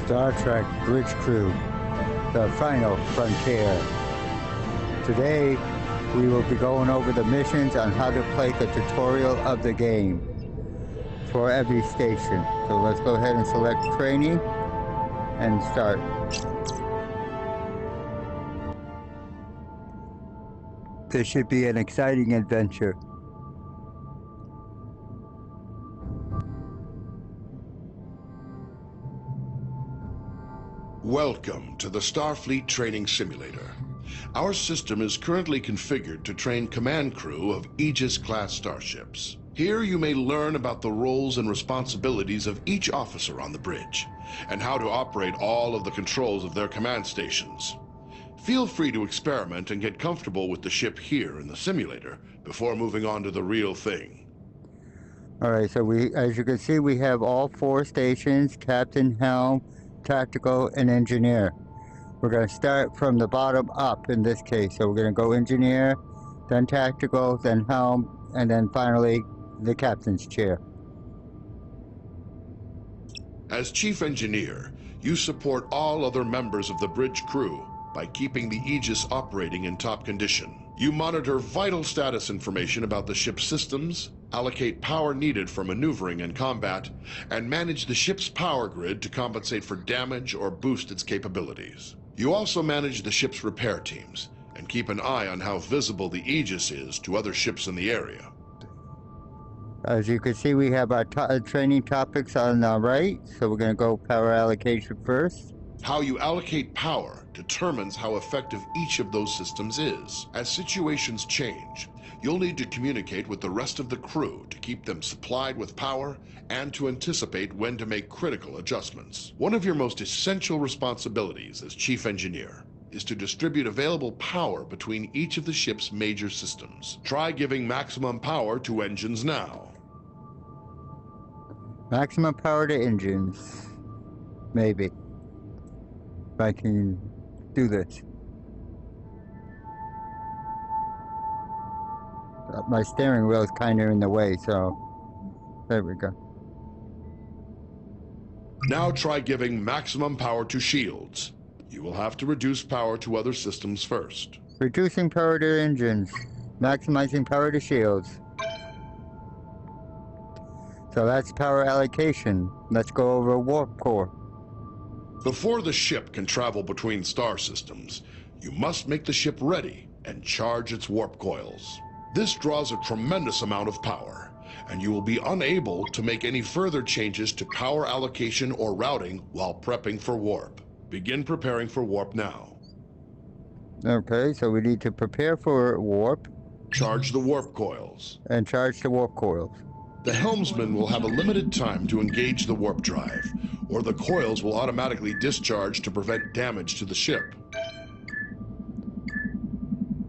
Star Trek Bridge Crew, the final frontier. Today, we will be going over the missions on how to play the tutorial of the game for every station. So let's go ahead and select training and start. This should be an exciting adventure. Welcome to the Starfleet Training Simulator. Our system is currently configured to train command crew of Aegis-class starships. Here you may learn about the roles and responsibilities of each officer on the bridge, and how to operate all of the controls of their command stations. Feel free to experiment and get comfortable with the ship here in the simulator before moving on to the real thing. Alright, so as you can see, we have all 4 stations: Captain, Helm, Tactical, and Engineer. We're going to start from the bottom up in this case. So we're going to go Engineer, then Tactical, then Helm, and then finally the Captain's chair. As Chief Engineer, you support all other members of the bridge crew by keeping the Aegis operating in top condition. You monitor vital status information about the ship's systems, allocate power needed for maneuvering and combat, and manage the ship's power grid to compensate for damage or boost its capabilities. You also manage the ship's repair teams and keep an eye on how visible the Aegis is to other ships in the area. As you can see, we have our training topics on the right, so we're going to go power allocation first. How you allocate power determines how effective each of those systems is. As situations change, you'll need to communicate with the rest of the crew to keep them supplied with power and to anticipate when to make critical adjustments. One of your most essential responsibilities as Chief Engineer is to distribute available power between each of the ship's major systems. Try giving maximum power to engines now. Maximum power to engines. Maybe. If I can do this. My steering wheel is kind of in the way, so there we go. Now try giving maximum power to shields. You will have to reduce power to other systems first. Reducing power to engines. Maximizing power to shields. So that's power allocation. Let's go over warp core. Before the ship can travel between star systems, you must make the ship ready and charge its warp coils. This draws a tremendous amount of power, and you will be unable to make any further changes to power allocation or routing while prepping for warp. Begin preparing for warp now. Okay, so we need to prepare for warp. Charge the warp coils. And charge the warp coils. The helmsman will have a limited time to engage the warp drive, or the coils will automatically discharge to prevent damage to the ship.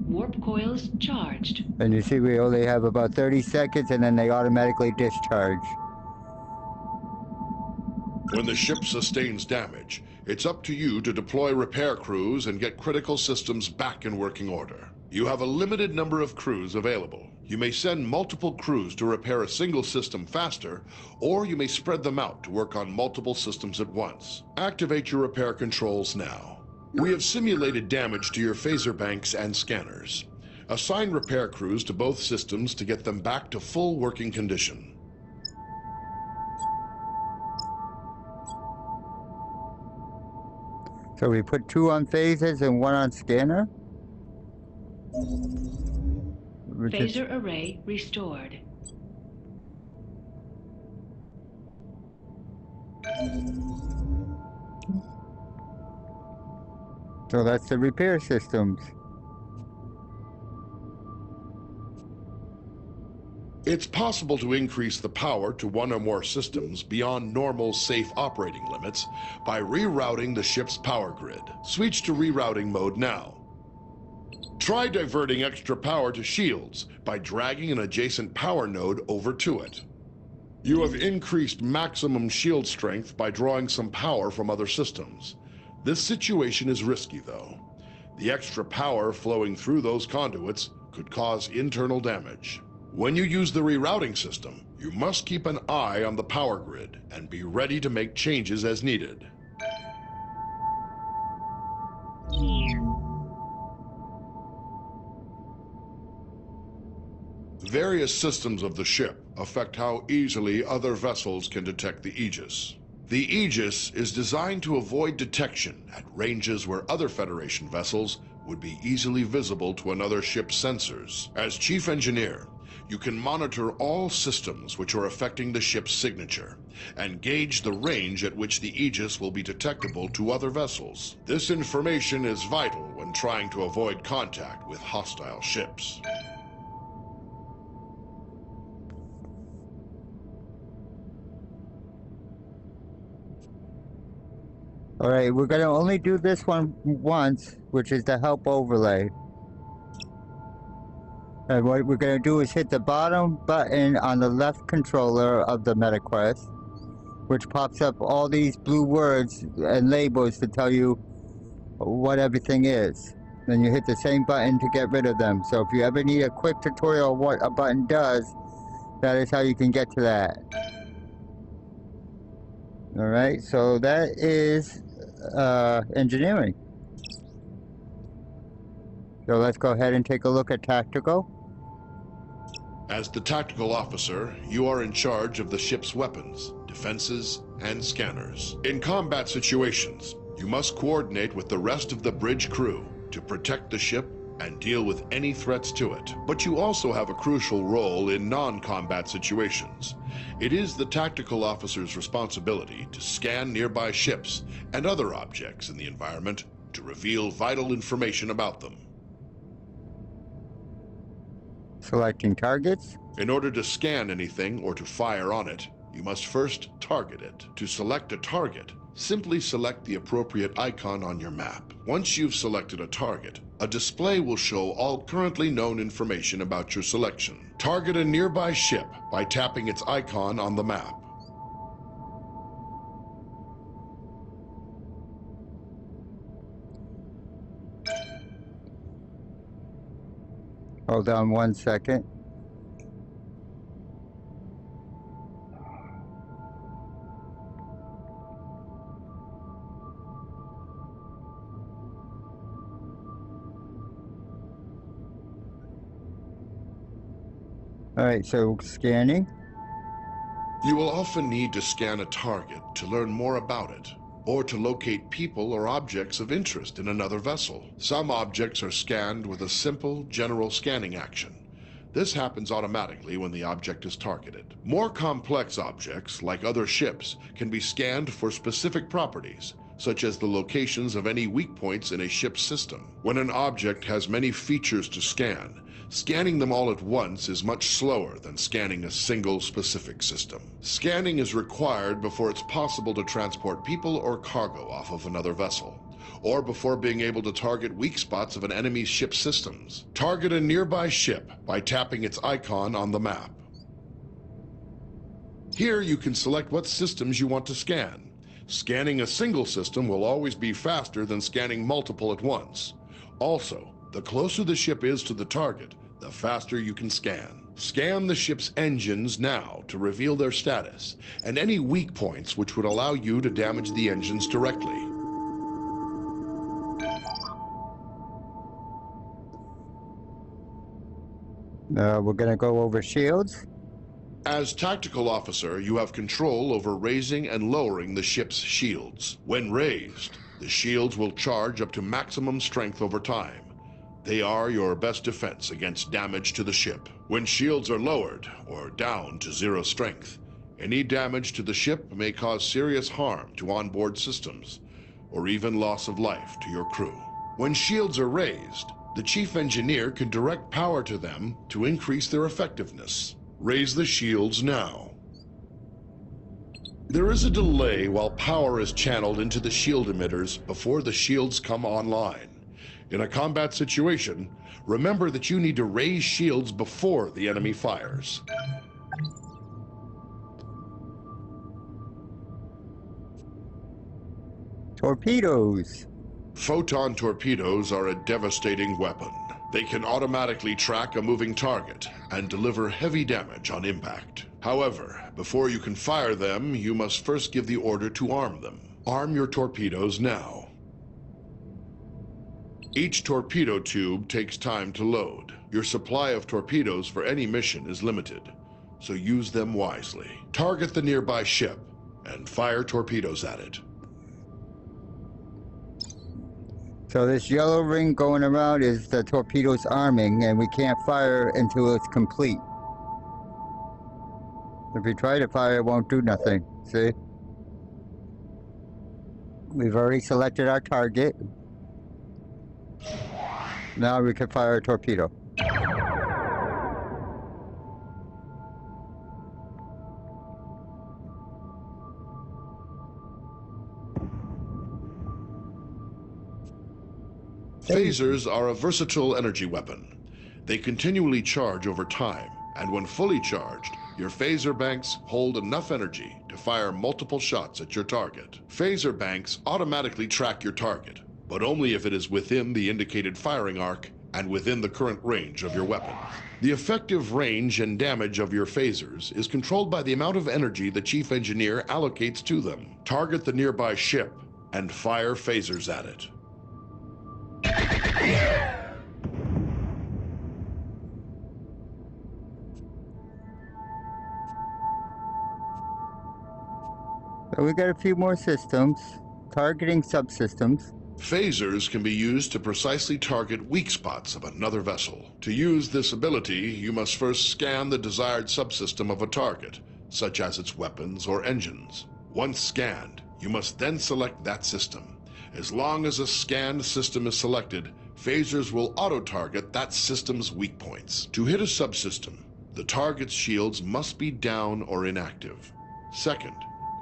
Warp coils charged. And you see we only have about 30 seconds and then they automatically discharge. When the ship sustains damage, it's up to you to deploy repair crews and get critical systems back in working order. You have a limited number of crews available. You may send multiple crews to repair a single system faster, or you may spread them out to work on multiple systems at once. Activate your repair controls now. We have simulated damage to your phaser banks and scanners. Assign repair crews to both systems to get them back to full working condition. So we put 2 on phasers and 1 on scanner. Phaser array restored. So that's the repair systems. It's possible to increase the power to one or more systems beyond normal safe operating limits by rerouting the ship's power grid. Switch to rerouting mode now. Try diverting extra power to shields by dragging an adjacent power node over to it. You have increased maximum shield strength by drawing some power from other systems. This situation is risky, though. The extra power flowing through those conduits could cause internal damage. When you use the rerouting system, you must keep an eye on the power grid and be ready to make changes as needed. Various systems of the ship affect how easily other vessels can detect the Aegis. The Aegis is designed to avoid detection at ranges where other Federation vessels would be easily visible to another ship's sensors. As Chief Engineer, you can monitor all systems which are affecting the ship's signature and gauge the range at which the Aegis will be detectable to other vessels. This information is vital when trying to avoid contact with hostile ships. All right, we're gonna only do this one once, which is the help overlay. And what we're gonna do is hit the bottom button on the left controller of the MetaQuest, which pops up all these blue words and labels to tell you what everything is. Then you hit the same button to get rid of them. So if you ever need a quick tutorial of what a button does, that is how you can get to that. All right, so that is engineering. So let's go ahead and take a look at tactical. As the tactical officer, you are in charge of the ship's weapons, defenses, and scanners. In combat situations, you must coordinate with the rest of the bridge crew to protect the ship and deal with any threats to it. But you also have a crucial role in non-combat situations. It is the tactical officer's responsibility to scan nearby ships and other objects in the environment to reveal vital information about them. Selecting targets. In order to scan anything or to fire on it, you must first target it. To select a target, simply select the appropriate icon on your map. Once you've selected a target, a display will show all currently known information about your selection. Target a nearby ship by tapping its icon on the map. Hold on 1 second. All right, so scanning. You will often need to scan a target to learn more about it, or to locate people or objects of interest in another vessel. Some objects are scanned with a simple, general scanning action. This happens automatically when the object is targeted. More complex objects, like other ships, can be scanned for specific properties, such as the locations of any weak points in a ship's system. When an object has many features to scan, scanning them all at once is much slower than scanning a single specific system. Scanning is required before it's possible to transport people or cargo off of another vessel, or before being able to target weak spots of an enemy's ship systems. Target a nearby ship by tapping its icon on the map. Here you can select what systems you want to scan. Scanning a single system will always be faster than scanning multiple at once. Also, the closer the ship is to the target, the faster you can scan. Scan the ship's engines now to reveal their status, and any weak points which would allow you to damage the engines directly. We're gonna go over shields. As tactical officer, you have control over raising and lowering the ship's shields. When raised, the shields will charge up to maximum strength over time. They are your best defense against damage to the ship. When shields are lowered, or down to 0 strength, any damage to the ship may cause serious harm to onboard systems, or even loss of life to your crew. When shields are raised, the chief engineer can direct power to them to increase their effectiveness. Raise the shields now. There is a delay while power is channeled into the shield emitters before the shields come online. In a combat situation, remember that you need to raise shields before the enemy fires. Torpedoes. Photon torpedoes are a devastating weapon. They can automatically track a moving target and deliver heavy damage on impact. However, before you can fire them, you must first give the order to arm them. Arm your torpedoes now. Each torpedo tube takes time to load. Your supply of torpedoes for any mission is limited, so use them wisely. Target the nearby ship and fire torpedoes at it. So this yellow ring going around is the torpedo's arming, and we can't fire until it's complete. If we try to fire, it won't do nothing. See? We've already selected our target. Now we can fire a torpedo. Phasers are a versatile energy weapon. They continually charge over time, and when fully charged, your phaser banks hold enough energy to fire multiple shots at your target. Phaser banks automatically track your target, but only if it is within the indicated firing arc and within the current range of your weapon. The effective range and damage of your phasers is controlled by the amount of energy the chief engineer allocates to them. Target the nearby ship and fire phasers at it. So we got a few more systems. Targeting subsystems. Phasers can be used to precisely target weak spots of another vessel. To use this ability, you must first scan the desired subsystem of a target, such as its weapons or engines. Once scanned, you must then select that system. As long as a scanned system is selected, phasers will auto-target that system's weak points. To hit a subsystem, the target's shields must be down or inactive. Second,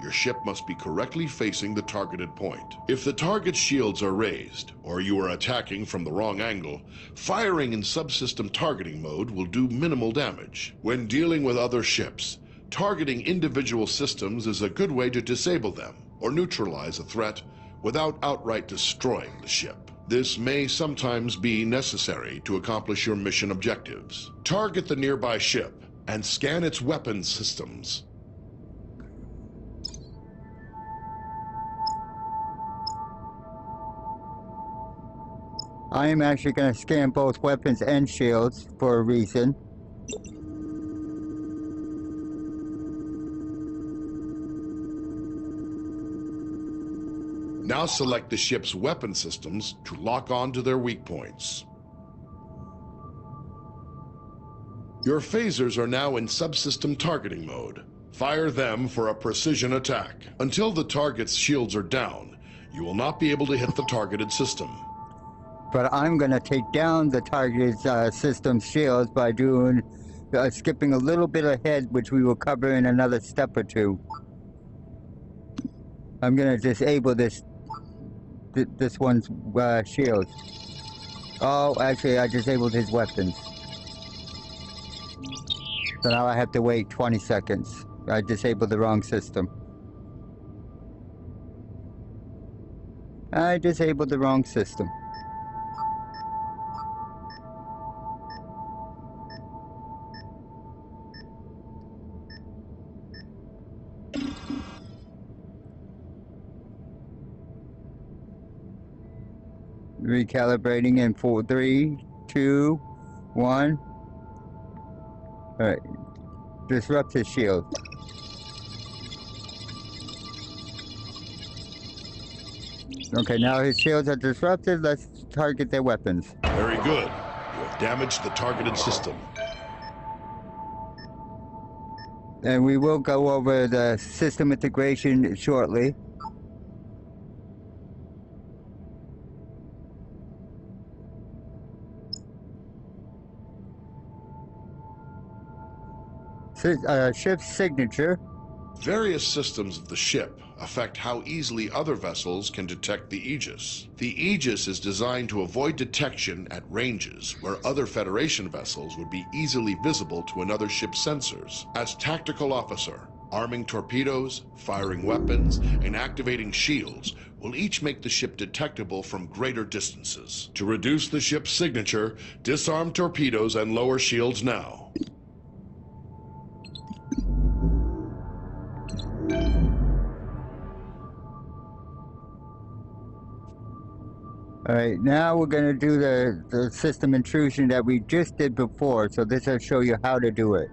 your ship must be correctly facing the targeted point. If the target's shields are raised, or you are attacking from the wrong angle, firing in subsystem targeting mode will do minimal damage. When dealing with other ships, targeting individual systems is a good way to disable them or neutralize a threat without outright destroying the ship. This may sometimes be necessary to accomplish your mission objectives. Target the nearby ship and scan its weapons systems. I am actually going to scan both weapons and shields for a reason. Now select the ship's weapon systems to lock on to their weak points. Your phasers are now in subsystem targeting mode. Fire them for a precision attack. Until the target's shields are down, you will not be able to hit the targeted system. But I'm going to take down the targeted system shields by doing skipping a little bit ahead, which we will cover in another step or two. I'm going to disable this one's shield. Oh, actually, I disabled his weapons. So now I have to wait 20 seconds. I disabled the wrong system. I disabled the wrong system. Recalibrating in 4, 3, 2, 1. Alright. Disrupt his shield. Okay, now his shields are disrupted. Let's target their weapons. Very good. You have damaged the targeted system. And we will go over the system integration shortly. Ship's signature. Various systems of the ship affect how easily other vessels can detect the Aegis. The Aegis is designed to avoid detection at ranges where other Federation vessels would be easily visible to another ship's sensors. As tactical officer, arming torpedoes, firing weapons, and activating shields will each make the ship detectable from greater distances. To reduce the ship's signature, disarm torpedoes and lower shields now. All right, now we're going to do the system intrusion that we just did before. So this will show you how to do it.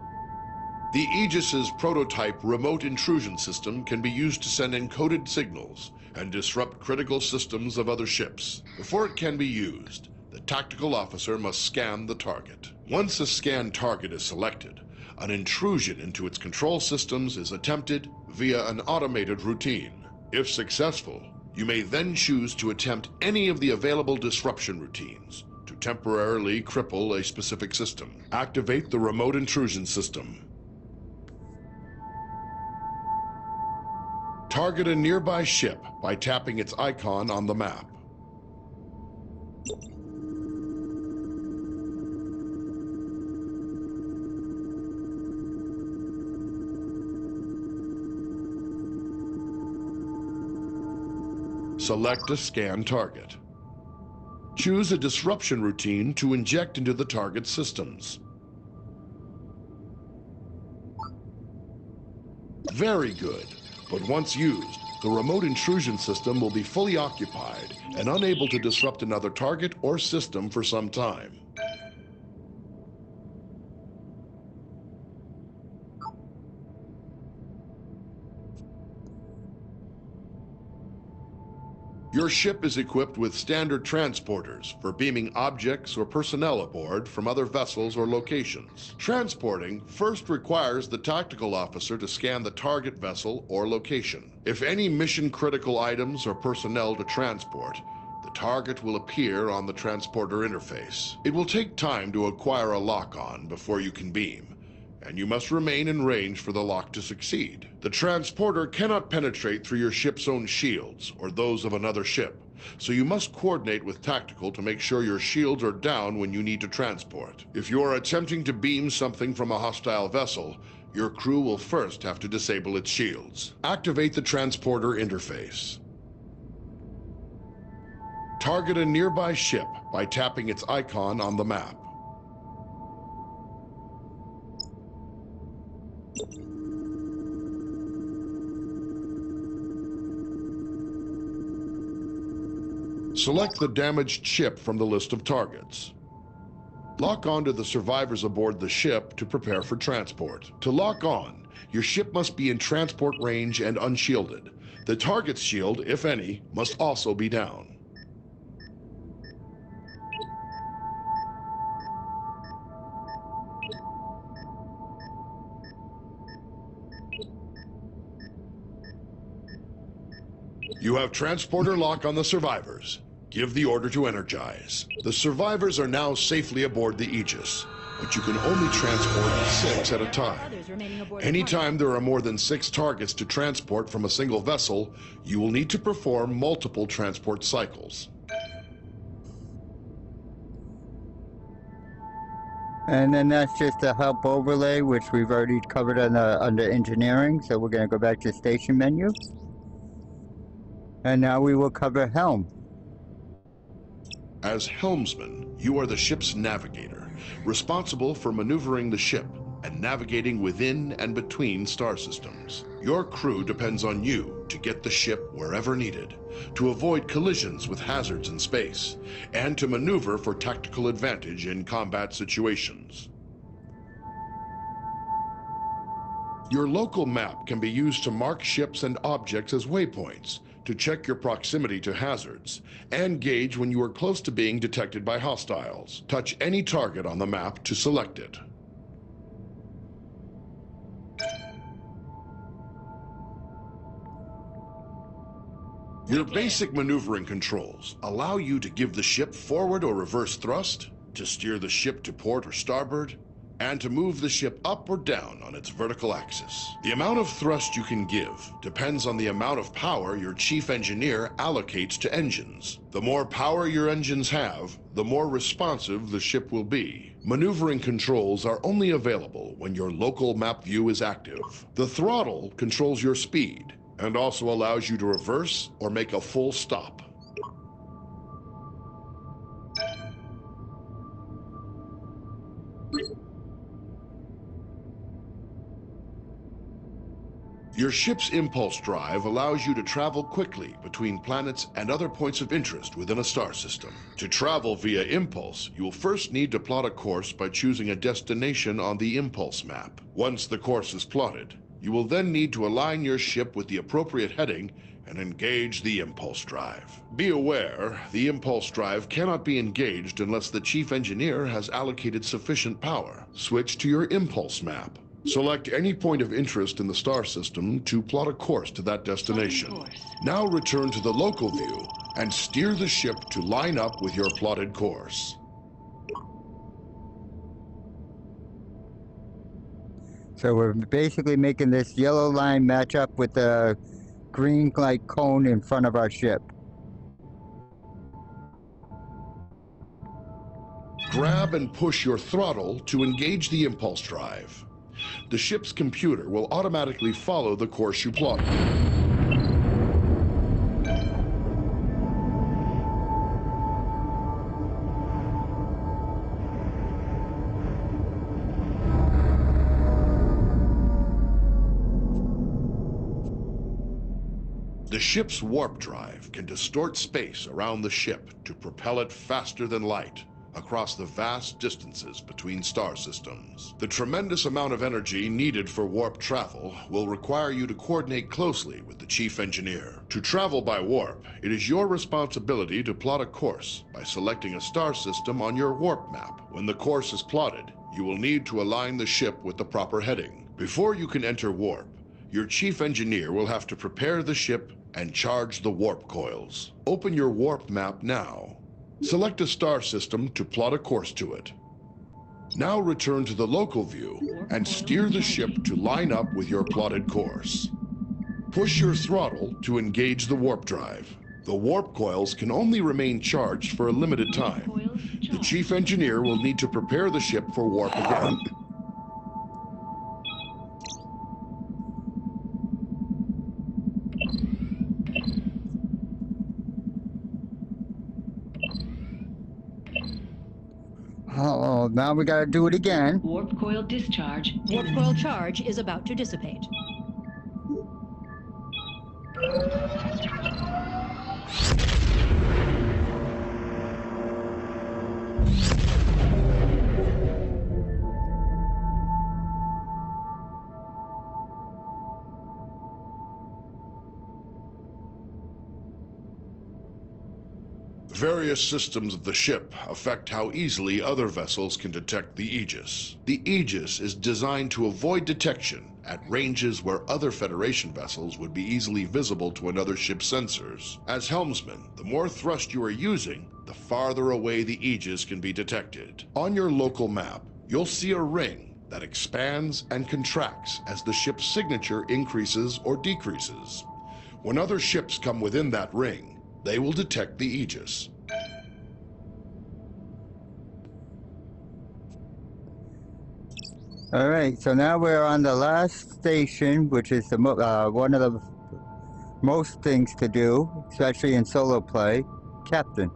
The Aegis's prototype remote intrusion system can be used to send encoded signals and disrupt critical systems of other ships. Before it can be used, the tactical officer must scan the target. Once a scanned target is selected, an intrusion into its control systems is attempted via an automated routine. If successful, you may then choose to attempt any of the available disruption routines to temporarily cripple a specific system. Activate the remote intrusion system. Target a nearby ship by tapping its icon on the map. Select a scan target. Choose a disruption routine to inject into the target's systems. Very good. But once used, the remote intrusion system will be fully occupied and unable to disrupt another target or system for some time. Your ship is equipped with standard transporters for beaming objects or personnel aboard from other vessels or locations. Transporting first requires the tactical officer to scan the target vessel or location. If any mission-critical items or personnel to transport, the target will appear on the transporter interface. It will take time to acquire a lock-on before you can beam, and you must remain in range for the lock to succeed. The transporter cannot penetrate through your ship's own shields or those of another ship, so you must coordinate with tactical to make sure your shields are down when you need to transport. If you are attempting to beam something from a hostile vessel, your crew will first have to disable its shields. Activate the transporter interface. Target a nearby ship by tapping its icon on the map. Select the damaged ship from the list of targets. Lock on to the survivors aboard the ship to prepare for transport. To lock on, your ship must be in transport range and unshielded. The target's shield, if any, must also be down. You have transporter lock on the survivors. Give the order to energize. The survivors are now safely aboard the Aegis, but you can only transport 6 at a time. Anytime there are more than 6 targets to transport from a single vessel, you will need to perform multiple transport cycles. And then that's just a help overlay, which we've already covered under engineering. So we're going to go back to station menu. And now we will cover helm. As helmsman, you are the ship's navigator, responsible for maneuvering the ship and navigating within and between star systems. Your crew depends on you to get the ship wherever needed, to avoid collisions with hazards in space, and to maneuver for tactical advantage in combat situations. Your local map can be used to mark ships and objects as waypoints, to check your proximity to hazards, and gauge when you are close to being detected by hostiles. Touch any target on the map to select it. Your basic maneuvering controls allow you to give the ship forward or reverse thrust, to steer the ship to port or starboard, and to move the ship up or down on its vertical axis. The amount of thrust you can give depends on the amount of power your chief engineer allocates to engines. The more power your engines have, the more responsive the ship will be. Maneuvering controls are only available when your local map view is active. The throttle controls your speed and also allows you to reverse or make a full stop. Your ship's impulse drive allows you to travel quickly between planets and other points of interest within a star system. To travel via impulse, you will first need to plot a course by choosing a destination on the impulse map. Once the course is plotted, you will then need to align your ship with the appropriate heading and engage the impulse drive. Be aware, the impulse drive cannot be engaged unless the chief engineer has allocated sufficient power. Switch to your impulse map. Select any point of interest in the star system to plot a course to that destination. Now return to the local view and steer the ship to line up with your plotted course. So we're basically making this yellow line match up with the green like cone in front of our ship. Grab and push your throttle to engage the impulse drive. The ship's computer will automatically follow the course you plotted. The ship's warp drive can distort space around the ship to propel it faster than light across the vast distances between star systems. The tremendous amount of energy needed for warp travel will require you to coordinate closely with the chief engineer. To travel by warp, it is your responsibility to plot a course by selecting a star system on your warp map. When the course is plotted, you will need to align the ship with the proper heading. Before you can enter warp, your chief engineer will have to prepare the ship and charge the warp coils. Open your warp map now. Select a star system to plot a course to it. Now return to the local view and steer the ship to line up with your plotted course. Push your throttle to engage the warp drive. The warp coils can only remain charged for a limited time. The chief engineer will need to prepare the ship for warp again. Oh, now we gotta do it again. Warp coil discharge. Warp coil charge is about to dissipate. Various systems of the ship affect how easily other vessels can detect the Aegis. The Aegis is designed to avoid detection at ranges where other Federation vessels would be easily visible to another ship's sensors. As helmsman, the more thrust you are using, the farther away the Aegis can be detected. On your local map, you'll see a ring that expands and contracts as the ship's signature increases or decreases. When other ships come within that ring, they will detect the Aegis. All right, so now we're on the last station, which is the one of the most things to do, especially in solo play, Captain.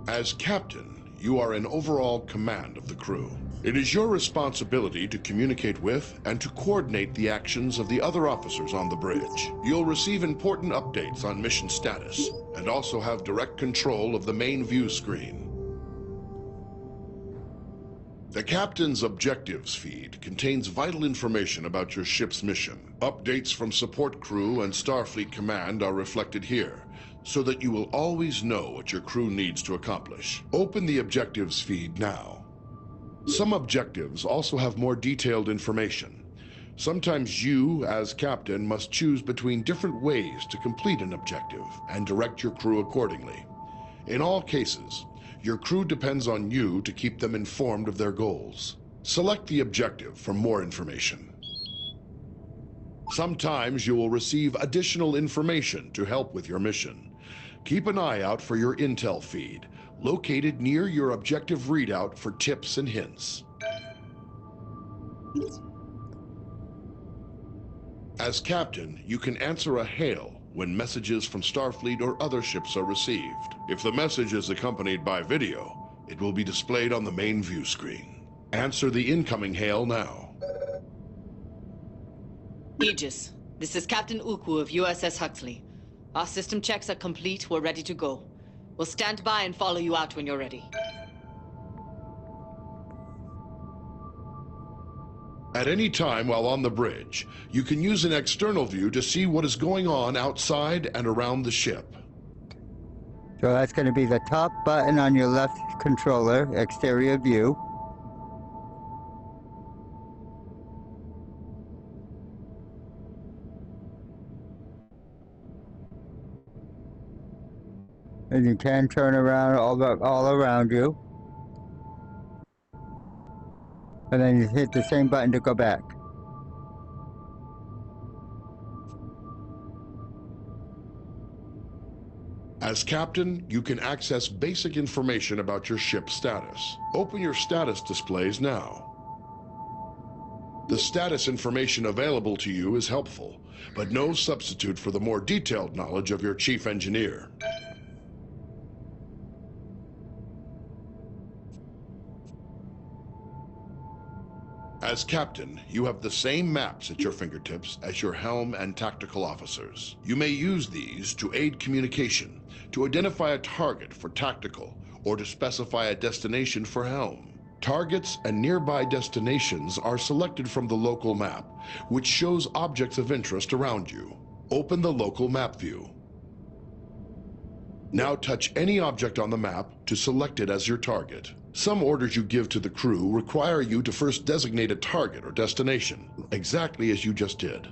As captain, you are in overall command of the crew. It is your responsibility to communicate with and to coordinate the actions of the other officers on the bridge. You'll receive important updates on mission status and also have direct control of the main view screen. The captain's objectives feed contains vital information about your ship's mission. Updates from support crew and Starfleet Command are reflected here, so that you will always know what your crew needs to accomplish. Open the objectives feed now. Some objectives also have more detailed information. Sometimes you, as captain, must choose between different ways to complete an objective and direct your crew accordingly. In all cases, your crew depends on you to keep them informed of their goals. Select the objective for more information. Sometimes you will receive additional information to help with your mission. Keep an eye out for your intel feed, located near your objective readout for tips and hints. As captain, you can answer a hail when messages from Starfleet or other ships are received. If the message is accompanied by video, it will be displayed on the main view screen. Answer the incoming hail now. Aegis, This is Captain Ukwu of USS Huxley. Our system checks are complete. We're ready to go. We'll stand by and follow you out when you're ready. At any time while on the bridge, you can use an external view to see what is going on outside and around the ship. So that's going to be the top button on your left controller, exterior view. And you can turn around all around you. And then you hit the same button to go back. As captain, you can access basic information about your ship's status. Open your status displays now. The status information available to you is helpful, but no substitute for the more detailed knowledge of your chief engineer. As captain, you have the same maps at your fingertips as your helm and tactical officers. You may use these to aid communication, to identify a target for tactical, or to specify a destination for helm. Targets and nearby destinations are selected from the local map, which shows objects of interest around you. Open the local map view. Now touch any object on the map to select it as your target. Some orders you give to the crew require you to first designate a target or destination, exactly as you just did.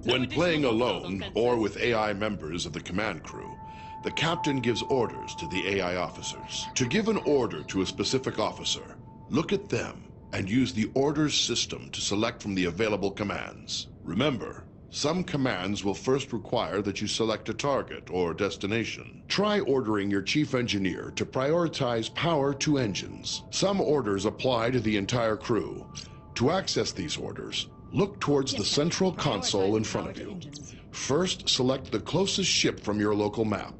When playing alone or with AI members of the command crew, the captain gives orders to the AI officers. To give an order to a specific officer, look at them and use the orders system to select from the available commands. Remember, some commands will first require that you select a target or destination. Try ordering your chief engineer to prioritize power to engines. Some orders apply to the entire crew. To access these orders, look towards the central console in front of you. First, select the closest ship from your local map.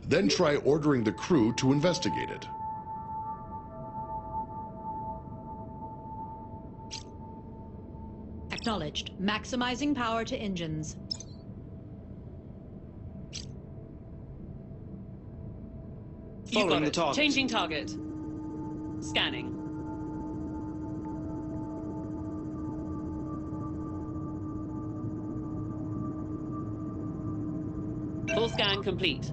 Then try ordering the crew to investigate it. Acknowledged. Maximizing power to engines. Following the target. Changing target. Scanning. Full scan complete.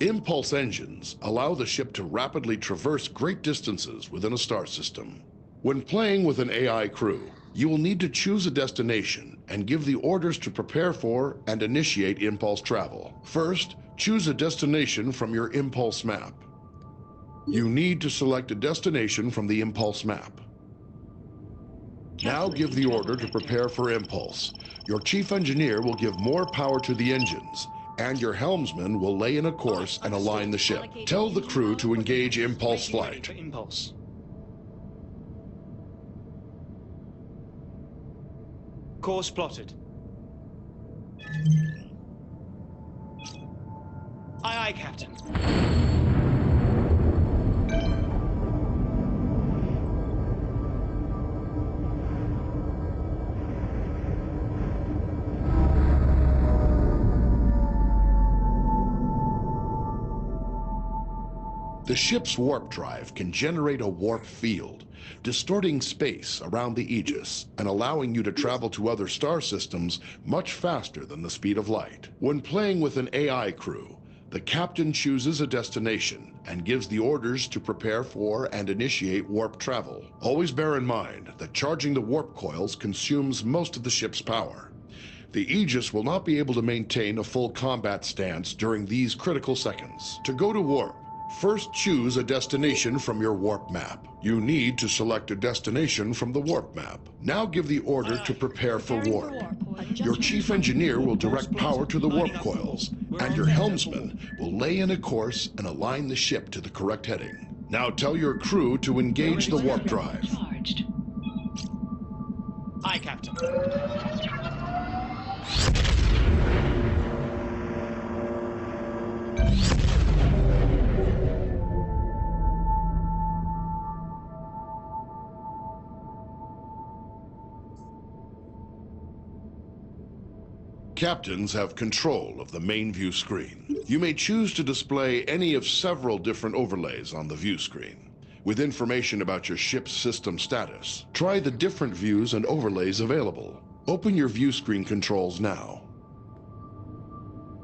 Impulse engines allow the ship to rapidly traverse great distances within a star system. When playing with an AI crew, you will need to choose a destination and give the orders to prepare for and initiate impulse travel. First, choose a destination from your impulse map. You need to select a destination from the impulse map. Now give the order to prepare for impulse. Your chief engineer will give more power to the engines, and your helmsman will lay in a course and align the ship. Tell the crew to engage impulse flight. Impulse. Course plotted. Aye, aye, Captain. The ship's warp drive can generate a warp field, distorting space around the Aegis and allowing you to travel to other star systems much faster than the speed of light. When playing with an AI crew, the captain chooses a destination and gives the orders to prepare for and initiate warp travel. Always bear in mind that charging the warp coils consumes most of the ship's power. The Aegis will not be able to maintain a full combat stance during these critical seconds. To go to warp, first choose a destination from your warp map. You need to select a destination from the warp map. Now give the order to prepare for warp. Your chief engineer will direct power to the warp coils, and your helmsman will lay in a course and align the ship to the correct heading. Now tell your crew to engage the warp drive. Charged. Aye, Captain. Captains have control of the main view screen. You may choose to display any of several different overlays on the view screen, with information about your ship's system status. Try the different views and overlays available. Open your view screen controls now.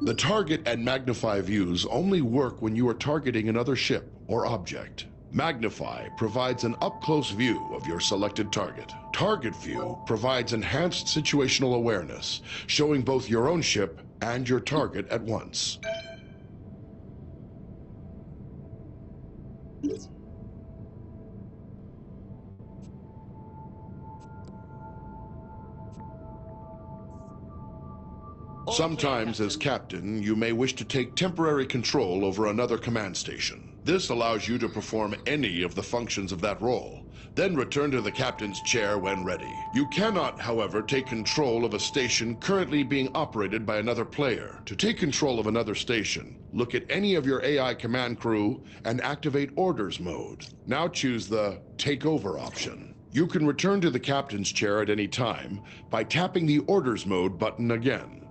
The target and magnify views only work when you are targeting another ship or object. Magnify provides an up-close view of your selected target. Target view provides enhanced situational awareness, showing both your own ship and your target at once. Sometimes, as captain, you may wish to take temporary control over another command station. This allows you to perform any of the functions of that role, then return to the captain's chair when ready. You cannot, however, take control of a station currently being operated by another player. To take control of another station, look at any of your AI command crew and activate Orders mode. Now choose the Take Over option. You can return to the captain's chair at any time by tapping the Orders mode button again.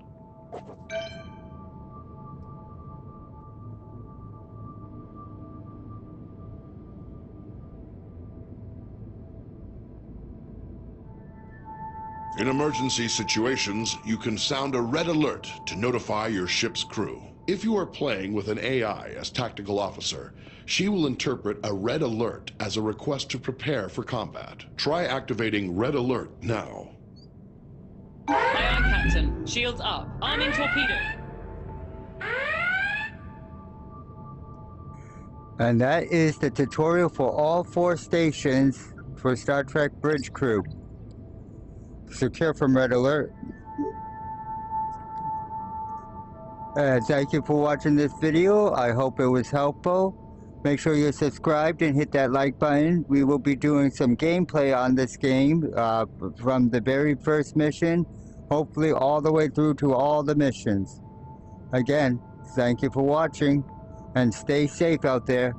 In emergency situations, you can sound a red alert to notify your ship's crew. If you are playing with an AI as tactical officer, she will interpret a red alert as a request to prepare for combat. Try activating red alert now. Aye, aye, Captain. Shields up. Arming torpedo. And that is the tutorial for all 4 stations for Star Trek Bridge Crew. Secure from red alert. Thank you for watching this video. I hope it was helpful. Make sure you're subscribed and hit that like button. We will be doing some gameplay on this game from the very first mission, hopefully all the way through to all the missions. Again, thank you for watching and stay safe out there.